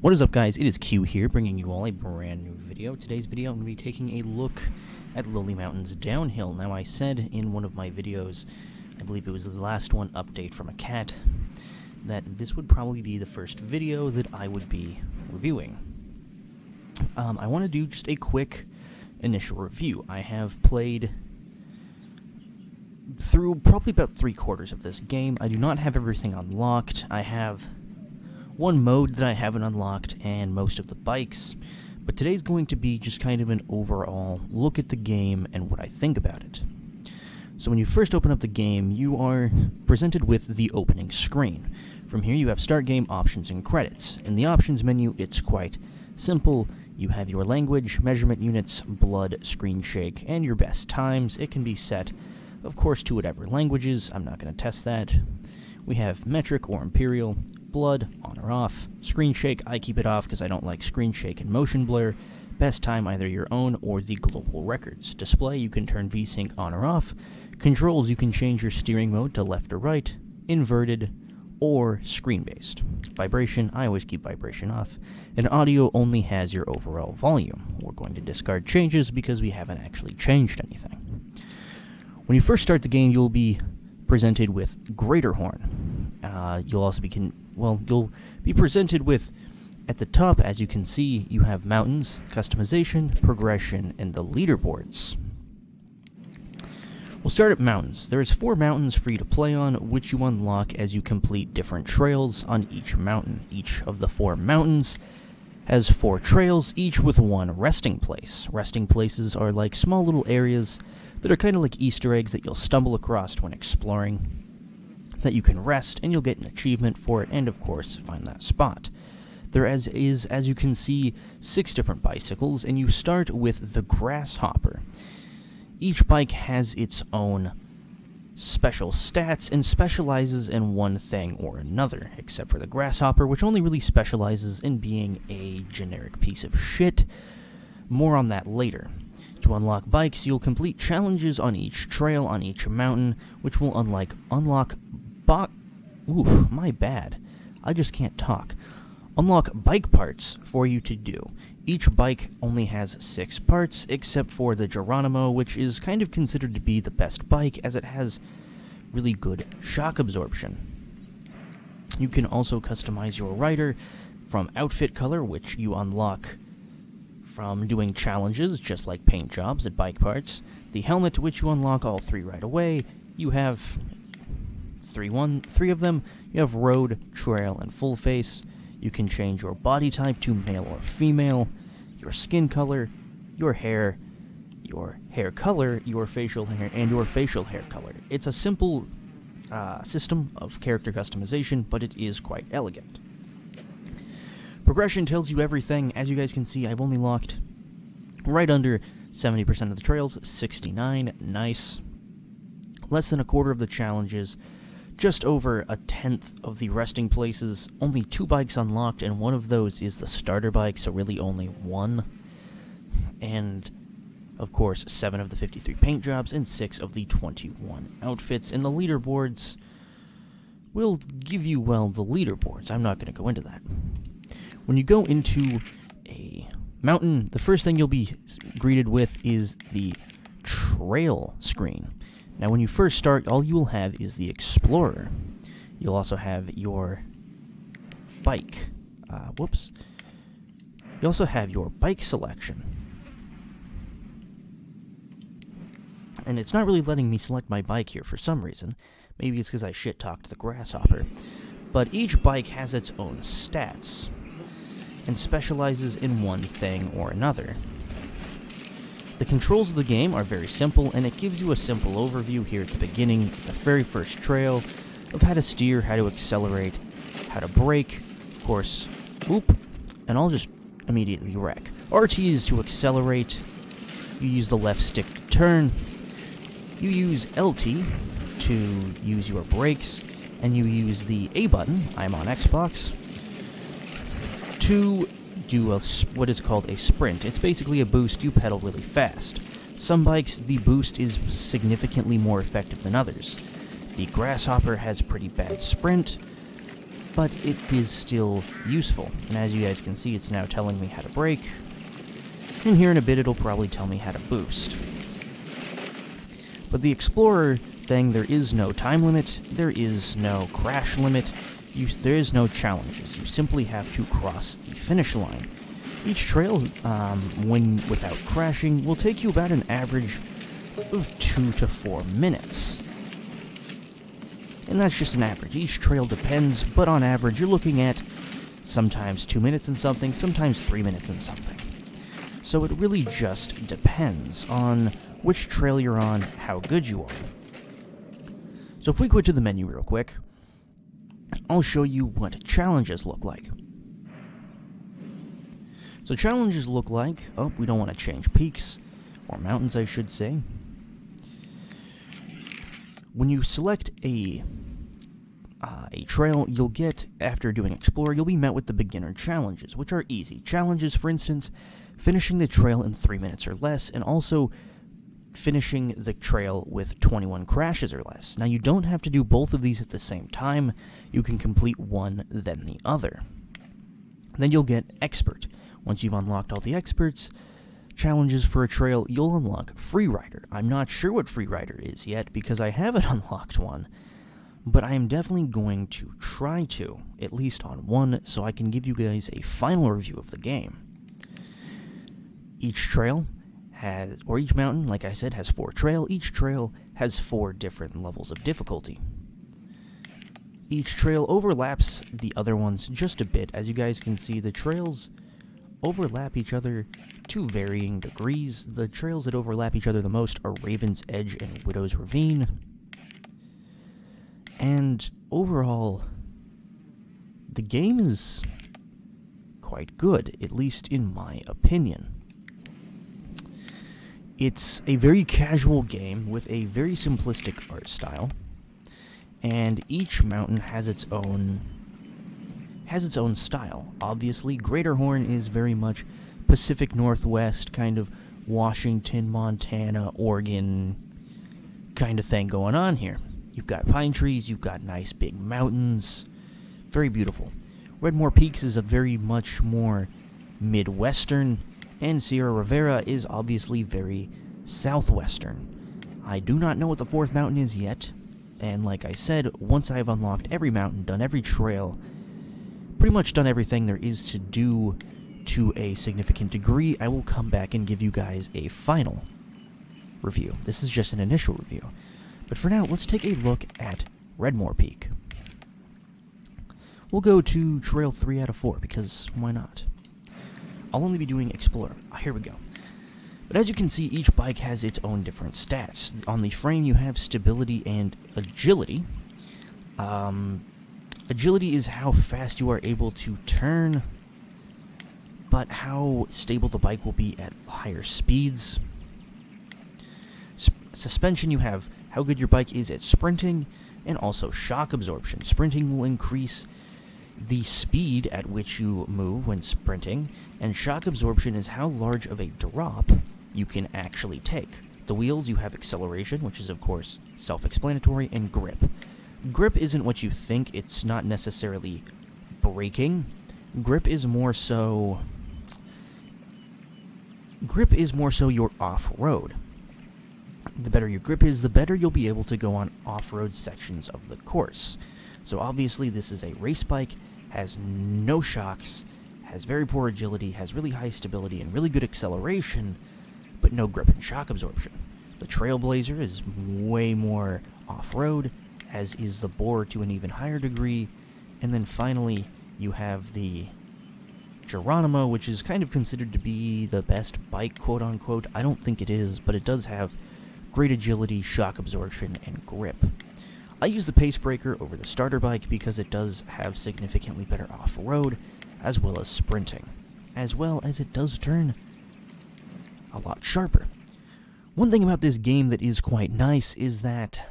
What is up, guys? It is Q here, bringing you all a brand new video. Today's video, I'm going to be taking a look at Lily Mountain's downhill. Now, I said in one of my videos, I believe it was the last one, Update from a Cat, that this would probably be the first video that I would be reviewing. I want to do just a quick initial review. I have played through probably about 3/4 of this game. I do not have everything unlocked. I have one mode that I haven't unlocked and most of the bikes, but today's going to be just kind of an overall look at the game and what I think about it. So when you first open up the game, you are presented with the opening screen. From here you have start game, options, and credits. In the options menu, it's quite simple. You have your language, measurement units, blood, screen shake, and your best times. It can be set, of course, to whatever languages. I'm not going to test that. We have metric or imperial, blood, on or off, screen shake, I keep it off because I don't like screen shake and motion blur, best time either your own or the global records. Display, you can turn VSync on or off. Controls, you can change your steering mode to left or right, inverted, or screen-based. Vibration, I always keep vibration off. And audio only has your overall volume. We're going to discard changes because we haven't actually changed anything. When you first start the game, you'll be presented with Greater Horn. You'll also you'll be presented with, at the top, as you can see, you have mountains, customization, progression, and the leaderboards. We'll start at mountains. There's 4 mountains for you to play on, which you unlock as you complete different trails on each mountain. Each of the 4 mountains has 4 trails, each with 1 resting place. Resting places are like small little areas that are kind of like Easter eggs that you'll stumble across when exploring, that you can rest, and you'll get an achievement for it, and of course, find that spot. There as you can see, 6 different bicycles, and you start with the Grasshopper. Each bike has its own special stats and specializes in one thing or another, except for the Grasshopper, which only really specializes in being a generic piece of shit. More on that later. To unlock bikes, you'll complete challenges on each trail, on each mountain, which will unlock Ooh, my bad. I just can't talk. Unlock bike parts for you to do. Each bike only has 6 parts, except for the Geronimo, which is kind of considered to be the best bike, as it has really good shock absorption. You can also customize your rider from outfit color, which you unlock from doing challenges, just like paint jobs at bike parts. The helmet, which you unlock all 3 right away. You have 3 of them. You have road, trail, and full face. You can change your body type to male or female, your skin color, your hair color, your facial hair, and your facial hair color. It's a simple system of character customization, but it is quite elegant. Progression tells you everything. As you guys can see, I've only locked right under 70% of the trails, 69, nice. Less than 1/4 of the challenges, just over 1/10 of the resting places, only 2 bikes unlocked, and one of those is the starter bike, so really only 1. And, of course, 7 of the 53 paint jobs and 6 of the 21 outfits. And the leaderboards will give you, well, the leaderboards. I'm not going to go into that. When you go into a mountain, the first thing you'll be greeted with is the trail screen. Now, when you first start, all you will have is the Explorer. You'll also have your bike. You also have your bike selection. And it's not really letting me select my bike here for some reason. Maybe it's because I shit-talked the Grasshopper. But each bike has its own stats and specializes in one thing or another. The controls of the game are very simple, and it gives you a simple overview here at the beginning, the very first trail, of how to steer, how to accelerate, how to brake, of course, and I'll just immediately wreck. RT is to accelerate, you use the left stick to turn, you use LT to use your brakes, and you use the A button, I'm on Xbox, to do what is called a sprint. It's basically a boost. You pedal really fast. Some bikes, the boost is significantly more effective than others. The Grasshopper has pretty bad sprint, but it is still useful. And as you guys can see, it's now telling me how to brake, and here in a bit it'll probably tell me how to boost. But the Explorer thing, there is no time limit, there is no crash limit, there is no challenges. You simply have to cross the finish line. Each trail, without crashing, will take you about an average of 2 to 4 minutes. And that's just an average. Each trail depends, but on average you're looking at sometimes 2 minutes and something, sometimes 3 minutes and something. So it really just depends on which trail you're on, how good you are. So if we go to the menu real quick, I'll show you what challenges look like. So challenges look like, we don't want to change peaks, or mountains I should say. When you select a trail, you'll get, after doing Explorer, you'll be met with the beginner challenges, which are easy. Challenges, for instance, finishing the trail in 3 minutes or less, and also finishing the trail with 21 crashes or less. Now, you don't have to do both of these at the same time. You can complete one, then the other. Then you'll get Expert. Once you've unlocked all the Experts challenges for a trail, you'll unlock Freerider. I'm not sure what Freerider is yet, because I haven't unlocked one, but I am definitely going to try to, at least on one, so I can give you guys a final review of the game. Each trail each mountain, like I said, has 4 trails. Each trail has 4 different levels of difficulty. Each trail overlaps the other ones just a bit. As you guys can see, the trails overlap each other to varying degrees. The trails that overlap each other the most are Raven's Edge and Widow's Ravine. And overall, the game is quite good, at least in my opinion. It's a very casual game with a very simplistic art style, and each mountain has its own style. Obviously, Greater Horn is very much Pacific Northwest, kind of Washington, Montana, Oregon kind of thing going on here. You've got pine trees, you've got nice big mountains, very beautiful. Redmore Peaks is a very much more Midwestern, and Sierra Rivera is obviously very Southwestern. I do not know what the 4th mountain is yet, and like I said, once I've unlocked every mountain, done every trail, pretty much done everything there is to do to a significant degree, I will come back and give you guys a final review. This is just an initial review. But for now, let's take a look at Redmore Peak. We'll go to Trail 3 out of 4, because why not? I'll only be doing Explorer. Here we go. But as you can see, each bike has its own different stats. On the frame, you have stability and agility. Agility is how fast you are able to turn, but how stable the bike will be at higher speeds. Suspension, you have how good your bike is at sprinting, and also shock absorption. Sprinting will increase the speed at which you move when sprinting, and shock absorption is how large of a drop you can actually take. The wheels, you have acceleration, which is of course self-explanatory, and grip. Grip isn't what you think. It's not necessarily braking. Grip is more so your off-road. The better your grip is, the better you'll be able to go on off-road sections of the course. So obviously this is a race bike, has no shocks, has very poor agility, has really high stability and really good acceleration, but no grip and shock absorption. The Trailblazer is way more off-road, as is the Boar to an even higher degree, and then finally you have the Geronimo, which is kind of considered to be the best bike, quote-unquote. I don't think it is, but it does have great agility, shock absorption, and grip. I use the Pace Breaker over the starter bike because it does have significantly better off-road, as well as sprinting, as well as it does turn a lot sharper. One thing about this game that is quite nice is that,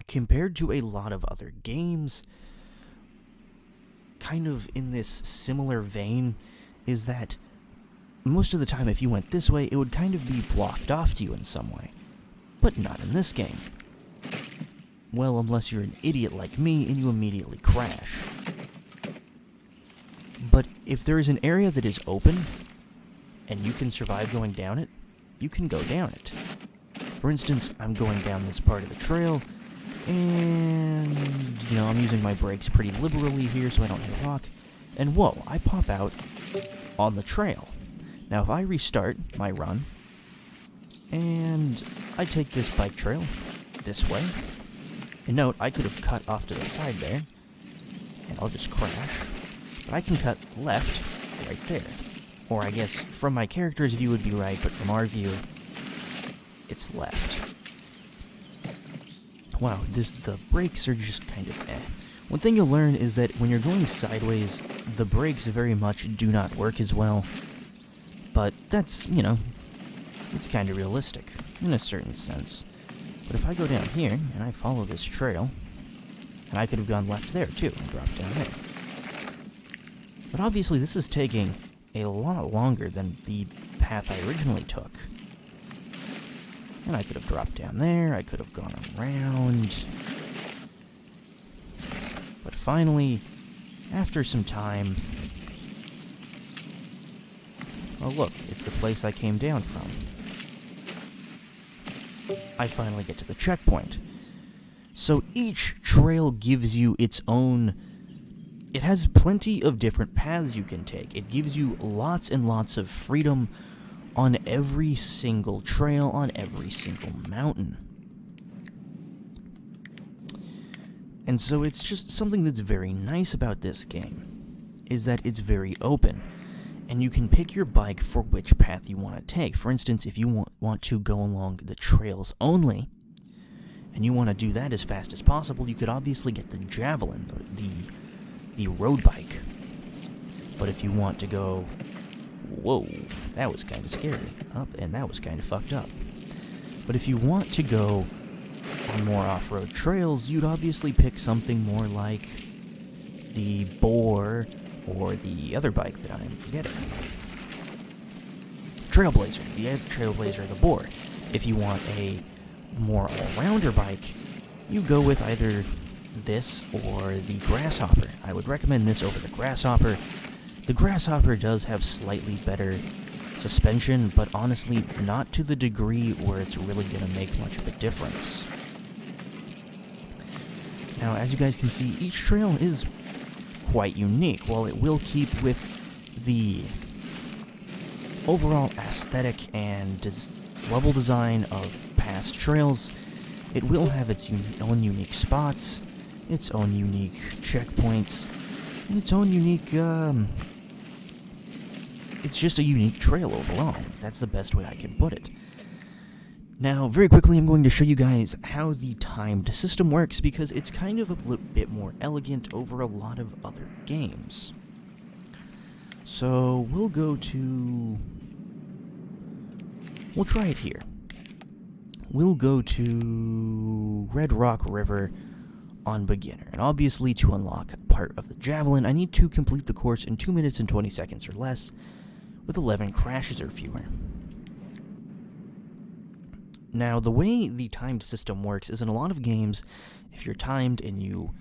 compared to a lot of other games, kind of in this similar vein, is that most of the time if you went this way, it would kind of be blocked off to you in some way. But not in this game. Well, unless you're an idiot like me and you immediately crash. But if there is an area that is open, and you can survive going down it, you can go down it. For instance, I'm going down this part of the trail, and, I'm using my brakes pretty liberally here so I don't hit a rock, and whoa, I pop out on the trail. Now, if I restart my run, and I take this bike trail this way, and note, I could have cut off to the side there, and I'll just crash, but I can cut left right there. Or I guess, from my character's view would be right, but from our view, it's left. Wow, the brakes are just kind of eh. One thing you'll learn is that when you're going sideways, the brakes very much do not work as well. But that's, it's kind of realistic, in a certain sense. But if I go down here, and I follow this trail, and I could have gone left there too, and dropped down there. But obviously this is taking a lot longer than the path I originally took. And I could have dropped down there, I could have gone around. But finally, after some time... Oh look, it's the place I came down from. I finally get to the checkpoint. So each trail gives you its own... It has plenty of different paths you can take. It gives you lots and lots of freedom on every single trail, on every single mountain. And so it's just something that's very nice about this game, is that it's very open. And you can pick your bike for which path you want to take. For instance, if you want to go along the trails only, and you want to do that as fast as possible, you could obviously get the Javelin, the road bike. But if you want to go... Whoa, that was kind of scary. Up, and that was kind of fucked up. But if you want to go on more off-road trails, you'd obviously pick something more like the Boar or the other bike that I'm forgetting. Trailblazer. The Trailblazer or the Boar. If you want a more all-rounder bike, you go with either this or the Grasshopper. I would recommend this over the Grasshopper. The Grasshopper does have slightly better suspension, but honestly, not to the degree where it's really going to make much of a difference. Now, as you guys can see, each trail is quite unique. While it will keep with the overall aesthetic and level design of past trails, it will have its own unique spots, its own unique checkpoints, and its own unique, it's just a unique trail overall. That's the best way I can put it. Now, very quickly, I'm going to show you guys how the timed system works, because it's kind of a little bit more elegant over a lot of other games. So, we'll try it here. We'll go to Red Rock River on beginner. And obviously, to unlock part of the Javelin, I need to complete the course in 2 minutes and 20 seconds or less, with 11 crashes or fewer. Now, the way the timed system works is in a lot of games, if you're timed and you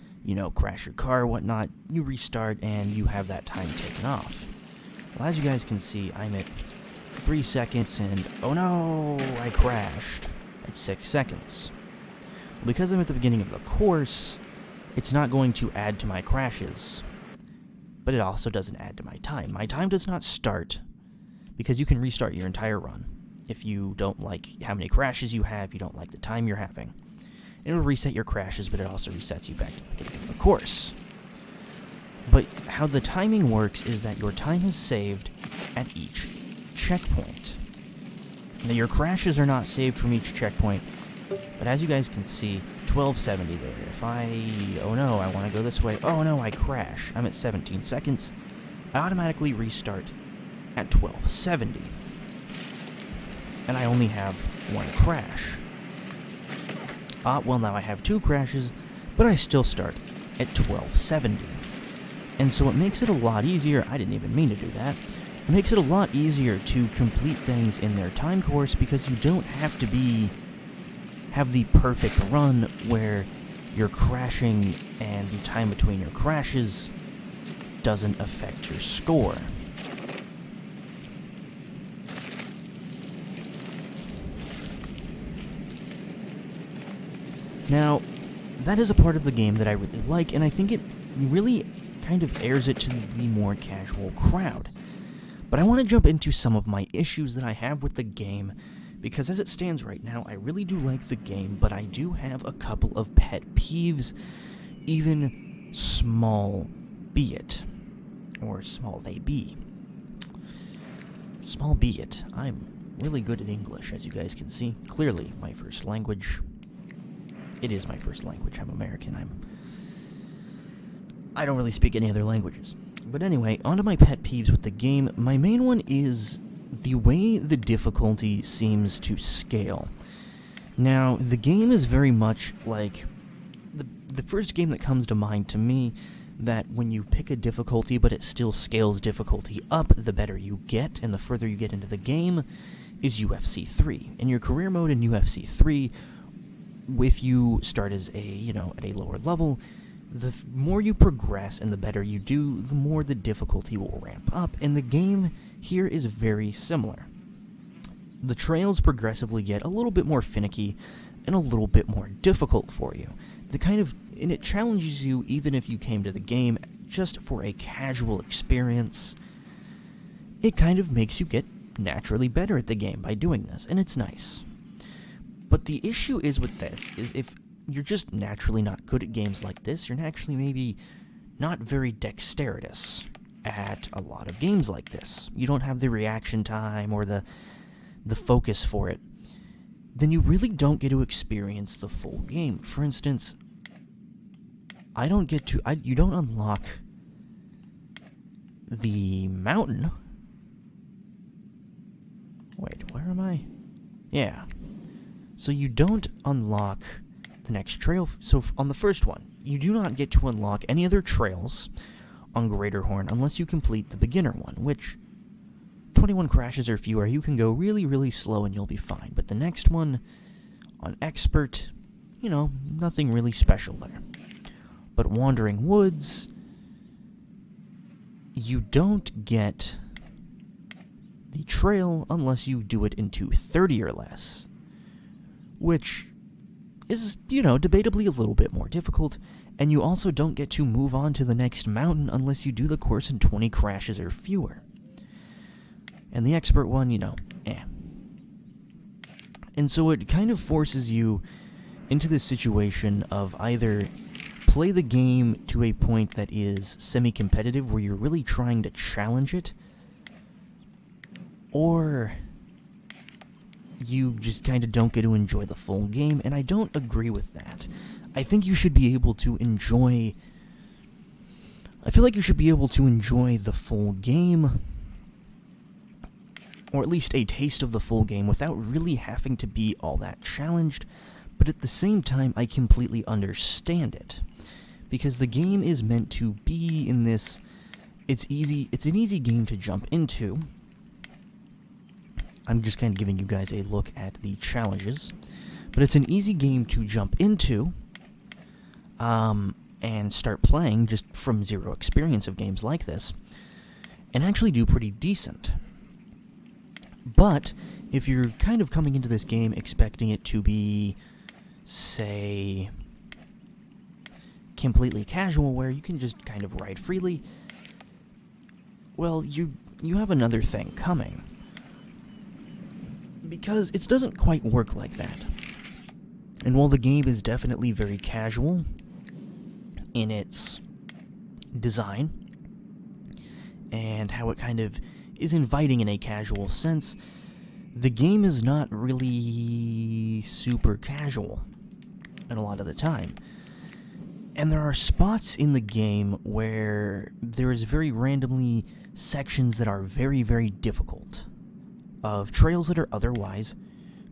crash your car or whatnot, you restart and you have that time taken off. Well, as you guys can see, I'm at 3 seconds and, oh no, I crashed at 6 seconds. Well, because I'm at the beginning of the course, it's not going to add to my crashes, but it also doesn't add to my time. My time does not start, because you can restart your entire run. If you don't like how many crashes you have, you don't like the time you're having. It'll reset your crashes, but it also resets you back to the beginning of the course. But how the timing works is that your time is saved at each checkpoint. Now, your crashes are not saved from each checkpoint, but as you guys can see, 1270 there. If oh no, I want to go this way. Oh no, I crash. I'm at 17 seconds. I automatically restart at 1270. And I only have one crash. Well, now I have 2 crashes, but I still start at 1270. And so it makes it a lot easier. I didn't even mean to do that. It makes it a lot easier to complete things in their time course, because you don't have to have the perfect run where your crashing and the time between your crashes doesn't affect your score. Now, that is a part of the game that I really like, and I think it really kind of airs it to the more casual crowd. But I want to jump into some of my issues that I have with the game, because as it stands right now, I really do like the game, but I do have a couple of pet peeves, even small be it, or small they be. Small be it. I'm really good at English, as you guys can see. Clearly, my first language. It is my first language. I'm American. I don't really speak any other languages. But anyway, on to my pet peeves with the game. My main one is the way the difficulty seems to scale. Now, the game is very much like the first game that comes to mind to me, that when you pick a difficulty but it still scales difficulty up the better you get and the further you get into the game, is UFC 3. In your career mode in UFC 3, if you start as at a lower level, the more you progress and the better you do, the more the difficulty will ramp up, and the game here is very similar. The trails progressively get a little bit more finicky and a little bit more difficult for you. And it challenges you even if you came to the game just for a casual experience. It kind of makes you get naturally better at the game by doing this, and it's nice. But the issue is with this, is if you're just naturally not good at games like this, you're actually maybe not very dexterous at a lot of games like this. You don't have the reaction time or the focus for it. Then you really don't get to experience the full game. For instance, you don't unlock the mountain. Wait, where am I? Yeah. So you don't unlock the next trail. So on the first one, you do not get to unlock any other trails on Greater Horn unless you complete the beginner one, which 21 crashes or fewer, you can go really, really slow and you'll be fine. But the next one, on Expert, nothing really special there. But Wandering Woods, you don't get the trail unless you do it into 30 or less, which is, debatably a little bit more difficult, and you also don't get to move on to the next mountain unless you do the course in 20 crashes or fewer. And the Expert one, And so it kind of forces you into this situation of either play the game to a point that is semi-competitive, where you're really trying to challenge it, or you just kind of don't get to enjoy the full game, and I don't agree with that. I think you should be able to enjoy... I feel like you should be able to enjoy the full game, or at least a taste of the full game, without really having to be all that challenged, but at the same time, I completely understand it. Because the game is meant to be in this... It's an easy game to jump into. I'm just kind of giving you guys a look at the challenges. But it's an easy game to jump into, and start playing just from zero experience of games like this, and actually do pretty decent. But if you're kind of coming into this game expecting it to be, say, completely casual, where you can just kind of ride freely, well, you have another thing coming. Because it doesn't quite work like that. And while the game is definitely very casual in its design, and how it kind of is inviting in a casual sense, the game is not really super casual and a lot of the time. And there are spots in the game where there is very randomly sections that are very, very difficult, of trails that are otherwise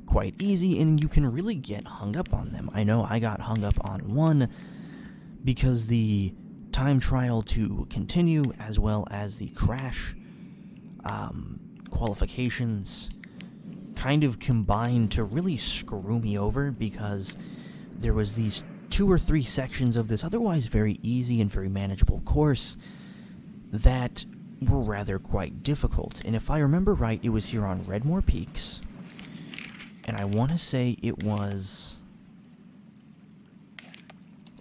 quite easy, and you can really get hung up on them. I know I got hung up on one because the time trial to continue, as well as the crash qualifications, kind of combined to really screw me over, because there was these 2 or 3 sections of this otherwise very easy and very manageable course that were rather quite difficult. And if I remember right, it was here on Redmore Peaks, and I want to say it was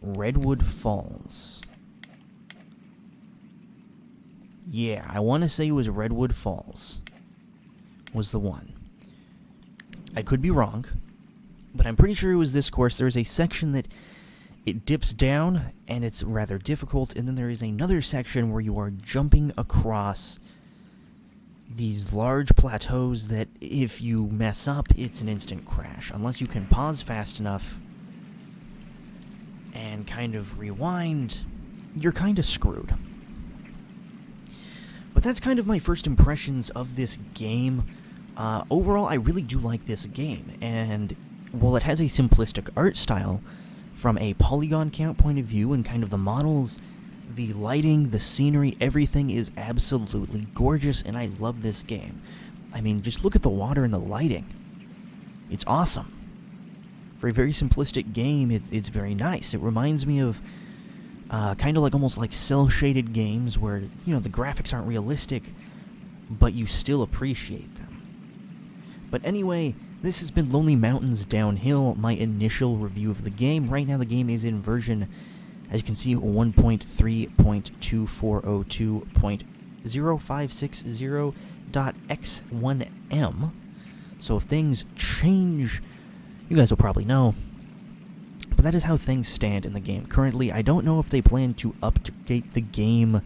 Redwood Falls. Yeah, I want to say it was Redwood Falls was the one. I could be wrong, but I'm pretty sure it was this course. There's a section that it dips down, and it's rather difficult, and then there is another section where you are jumping across these large plateaus that if you mess up, it's an instant crash. Unless you can pause fast enough and kind of rewind, you're kind of screwed. But that's kind of my first impressions of this game. Overall, I really do like this game, and while it has a simplistic art style, from a polygon count point of view and kind of the models, the lighting, the scenery, everything is absolutely gorgeous, and I love this game. I mean, just look at the water and the lighting. It's awesome. For a very simplistic game, it's very nice. It reminds me of kind of like almost like cel-shaded games where, you know, the graphics aren't realistic, but you still appreciate them. But anyway, this has been Lonely Mountains Downhill, my initial review of the game. Right now the game is in version, as you can see, 1.3.2402.0560.x1m. So if things change, you guys will probably know. But that is how things stand in the game currently. I don't know if they plan to update the game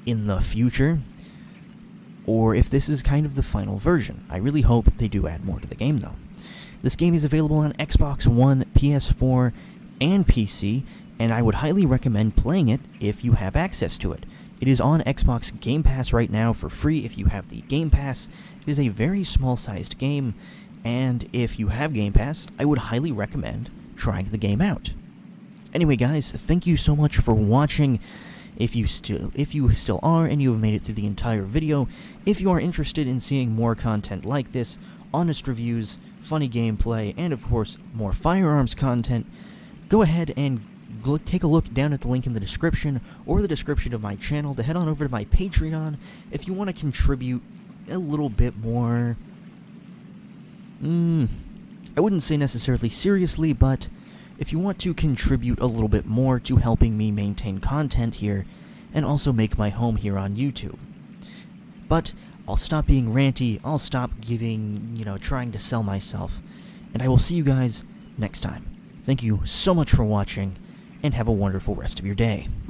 in the future, or if this is kind of the final version. I really hope they do add more to the game, though. This game is available on Xbox One, PS4, and PC, and I would highly recommend playing it if you have access to it. It is on Xbox Game Pass right now for free if you have the Game Pass. It is a very small-sized game, and if you have Game Pass, I would highly recommend trying the game out. Anyway, guys, thank you so much for watching. If you still are, and you have made it through the entire video, if you are interested in seeing more content like this, honest reviews, funny gameplay, and of course, more firearms content, go ahead and take a look down at the link in the description, or the description of my channel, to head on over to my Patreon if you want to contribute a little bit more. I wouldn't say necessarily seriously, but if you want to contribute a little bit more to helping me maintain content here, and also make my home here on YouTube. But I'll stop being ranty, I'll stop trying to sell myself, and I will see you guys next time. Thank you so much for watching, and have a wonderful rest of your day.